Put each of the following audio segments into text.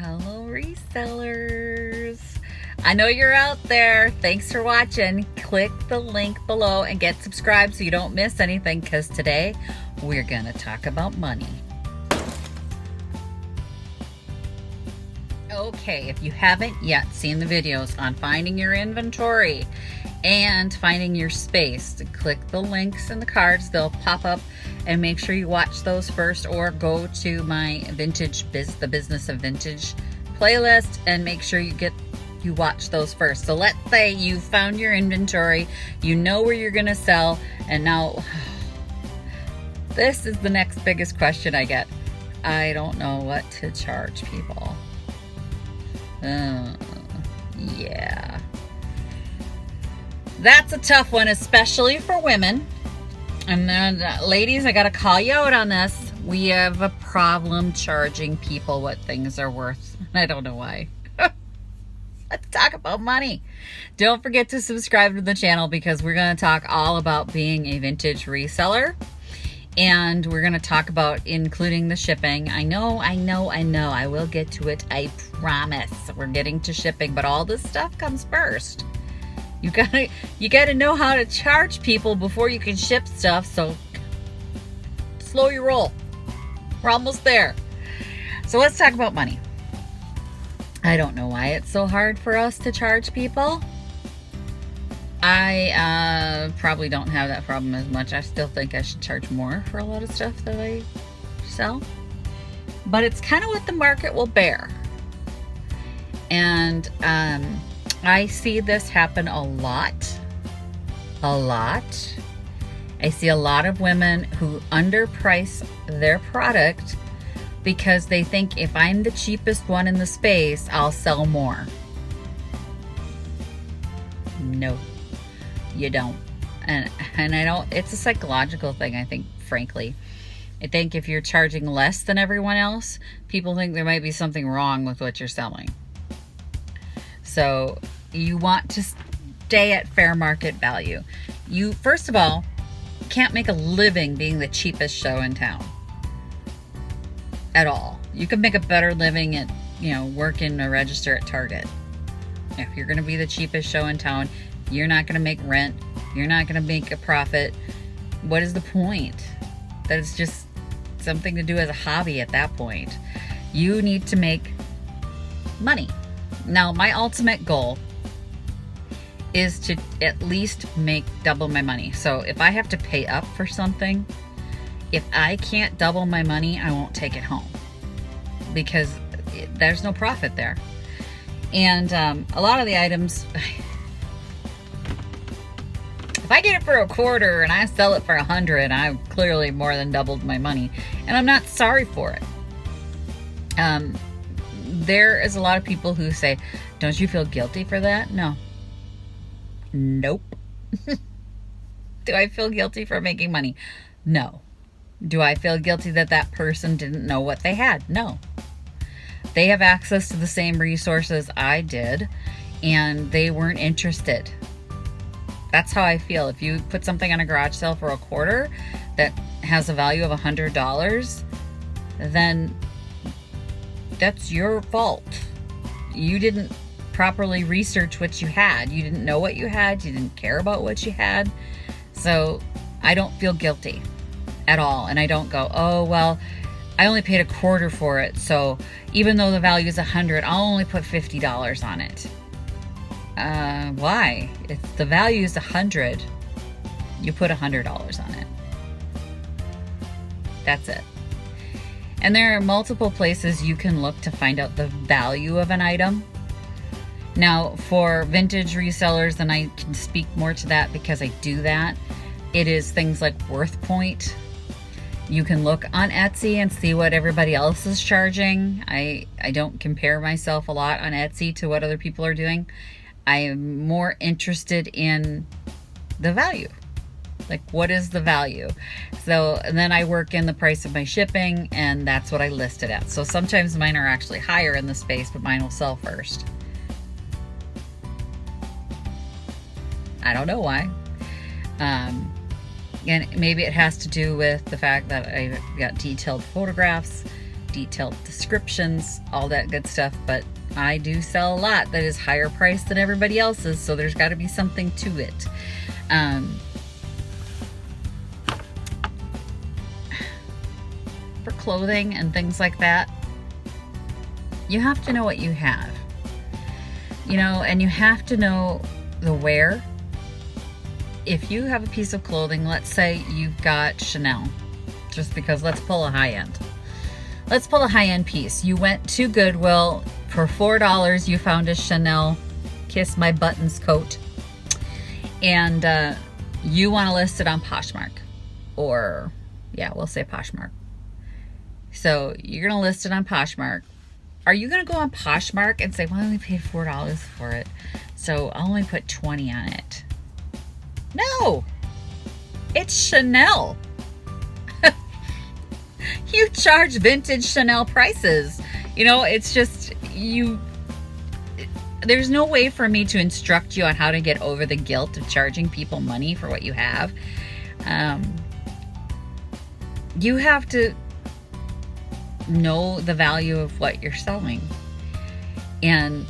Hello, resellers. I know you're out there. Thanks for watching. Click the link below and get subscribed so you don't miss anything, because today we're going to talk about money. Okay, if you haven't yet seen the videos on finding your inventory and finding your space, to click the links in the cards. They'll pop up, and make sure you watch those first, or go to my the Business of Vintage playlist and make sure you watch those first. So let's say you found your inventory, you know where you're gonna sell, and now this is the next biggest question I get. I don't know what to charge people. Yeah. That's a tough one, especially for women. And then, ladies, I gotta call you out on this. We have a problem charging people what things are worth. I don't know why. Let's talk about money. Don't forget to subscribe to the channel, because we're gonna talk all about being a vintage reseller. And we're gonna talk about including the shipping. I know. I will get to it. I promise. We're getting to shipping, but all this stuff comes first. You gotta know how to charge people before you can ship stuff, so slow your roll. We're almost there. So let's talk about money. I don't know why it's so hard for us to charge people. I probably don't have that problem as much. I still think I should charge more for a lot of stuff that I sell. But it's kind of what the market will bear. And I see this happen a lot. I see a lot of women who underprice their product because they think if I'm the cheapest one in the space, I'll sell more. No, you don't. And I don't, it's a psychological thing, I think, frankly. I think if you're charging less than everyone else, people think there might be something wrong with what you're selling. So you want to stay at fair market value. You, first of all, can't make a living being the cheapest show in town at all. You can make a better living at, working a register at Target. If you're going to be the cheapest show in town, you're not going to make rent. You're not going to make a profit. What is the point? That is just something to do as a hobby at that point. You need to make money. Now, my ultimate goal is to at least make double my money. So if I have to pay up for something, if I can't double my money, I won't take it home, because there's no profit there. And a lot of the items, if I get it for $25 and I sell it for $100, I've clearly more than doubled my money, and I'm not sorry for it. There is a lot of people who say, don't you feel guilty for that? No. Nope. Do I feel guilty for making money? No. Do I feel guilty that that person didn't know what they had? No. They have access to the same resources I did, and they weren't interested. That's how I feel. If you put something on a garage sale for $25 that has a value of $100, then that's your fault. You didn't properly research what you had. You didn't know what you had. You didn't care about what you had. So I don't feel guilty at all. And I don't go, oh, well, I only paid $25 for it. So even though the value is $100, I'll only put $50 on it. Why? If the value is $100, you put $100 on it. That's it. And there are multiple places you can look to find out the value of an item. Now, for vintage resellers, and I can speak more to that because I do that, it is things like WorthPoint. You can look on Etsy and see what everybody else is charging. I don't compare myself a lot on Etsy to what other people are doing. I am more interested in the value. Like, what is the value? So, and then I work in the price of my shipping, and that's what I list it at. So sometimes mine are actually higher in the space, but mine will sell first. I don't know why. And maybe it has to do with the fact that I got detailed photographs detailed descriptions, all that good stuff, but I do sell a lot that is higher priced than everybody else's, so there's got to be something to it. For clothing and things like that, you have to know what you have, and you have to know the wear. If you have a piece of clothing, let's say you've got Chanel, just because let's pull a high-end piece. You went to Goodwill for $4, you found a Chanel Kiss My Buttons coat, and you want to list it on Poshmark, or we'll say Poshmark. So you're going to list it on Poshmark. Are you going to go on Poshmark and say, well, I only paid $4 for it, so I'll only put 20 on it? No, it's Chanel. You charge vintage Chanel prices. It's just, there's no way for me to instruct you on how to get over the guilt of charging people money for what you have. You have to know the value of what you're selling, and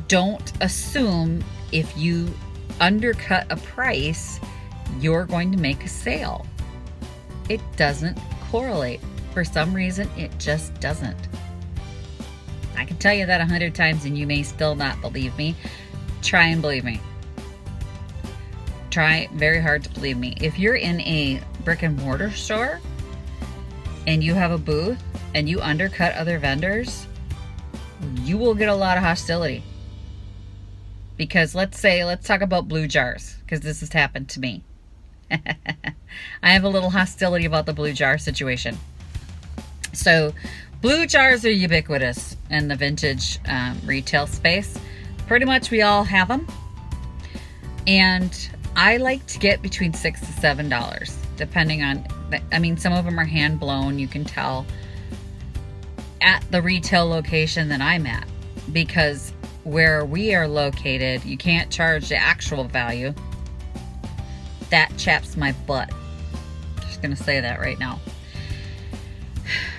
don't assume if you undercut a price you're going to make a sale. It doesn't correlate. For some reason, it just doesn't. I can tell you that 100 times and you may still not believe me. Try and believe me. Try very hard to believe me. If you're in a brick and mortar store and you have a booth and you undercut other vendors, you will get a lot of hostility. Because let's talk about blue jars, because this has happened to me. I have a little hostility about the blue jar situation. So blue jars are ubiquitous in the vintage retail space. Pretty much we all have them. And I like to get between $6 to $7, depending on, some of them are hand blown, you can tell, at the retail location that I'm at. Because where we are located, you can't charge the actual value. That chaps my butt. Just gonna say that right now.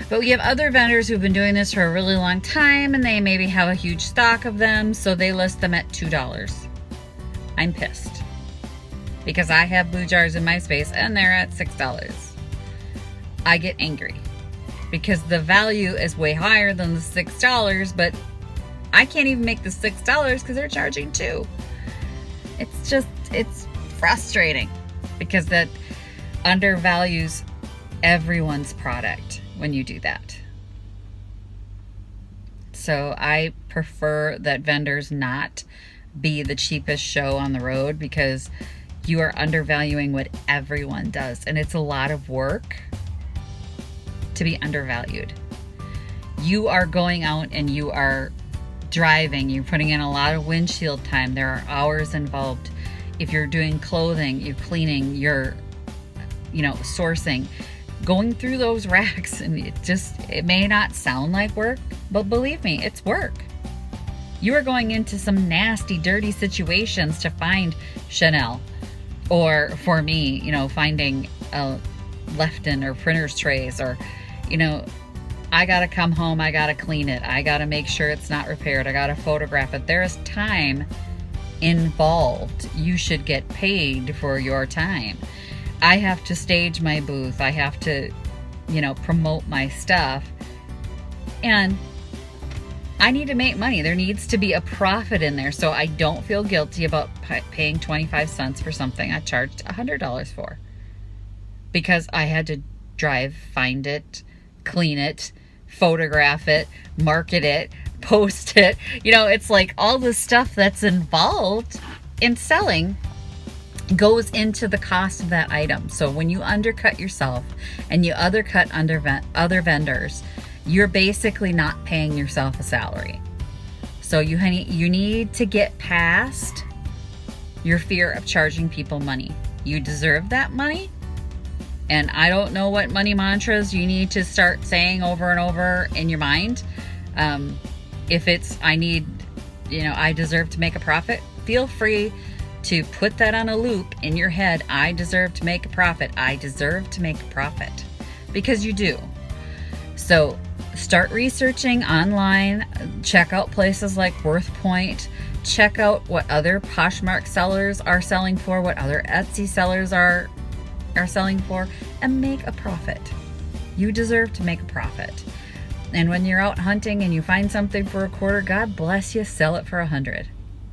But we have other vendors who've been doing this for a really long time, and they maybe have a huge stock of them, so they list them at $2. I'm pissed because I have blue jars in my space and they're at $6. I get angry because the value is way higher than the $6, but I can't even make the $6 because they're charging $2. It's frustrating because that undervalues everyone's product when you do that. So I prefer that vendors not be the cheapest show on the road, because you are undervaluing what everyone does, and it's a lot of work to be undervalued. You are going out and you are driving, you're putting in a lot of windshield time, there are hours involved. If you're doing clothing, you're cleaning, you're sourcing, going through those racks, and it may not sound like work, but believe me, it's work. You are going into some nasty, dirty situations to find Chanel, or for me, finding Lefton or printer's trays, or I gotta come home, I gotta clean it, I gotta make sure it's not repaired, I gotta photograph it. There is time involved. You should get paid for your time. I have to stage my booth, I have to promote my stuff, and I need to make money. There needs to be a profit in there, so I don't feel guilty about paying 25 cents for something I charged $100 for, because I had to drive, find it, clean it, photograph it, market it, post it. It's like all the stuff that's involved in selling goes into the cost of that item. So when you undercut yourself and you undercut other vendors, you're basically not paying yourself a salary. So you need to get past your fear of charging people money. You deserve that money. And I don't know what money mantras you need to start saying over and over in your mind. If it's, I deserve to make a profit, feel free to put that on a loop in your head. I deserve to make a profit. I deserve to make a profit. Because you do. So start researching online, check out places like WorthPoint, check out what other Poshmark sellers are selling for, what other Etsy sellers are selling for, and make a profit. You deserve to make a profit. And when you're out hunting and you find something for a quarter, God bless you, sell it for 100.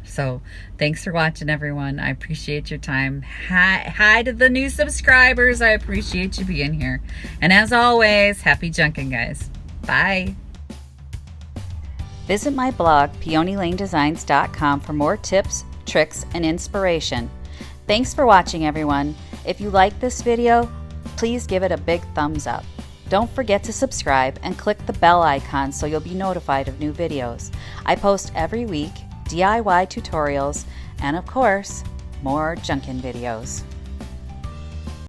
So thanks for watching, everyone. I appreciate your time. Hi to the new subscribers. I appreciate you being here. And as always, happy junking, guys. Bye. Visit my blog, peonylanedesigns.com, for more tips, tricks, and inspiration. Thanks for watching, everyone. If you like this video, please give it a big thumbs up. Don't forget to subscribe and click the bell icon so you'll be notified of new videos. I post every week DIY tutorials and, of course, more Junkin videos.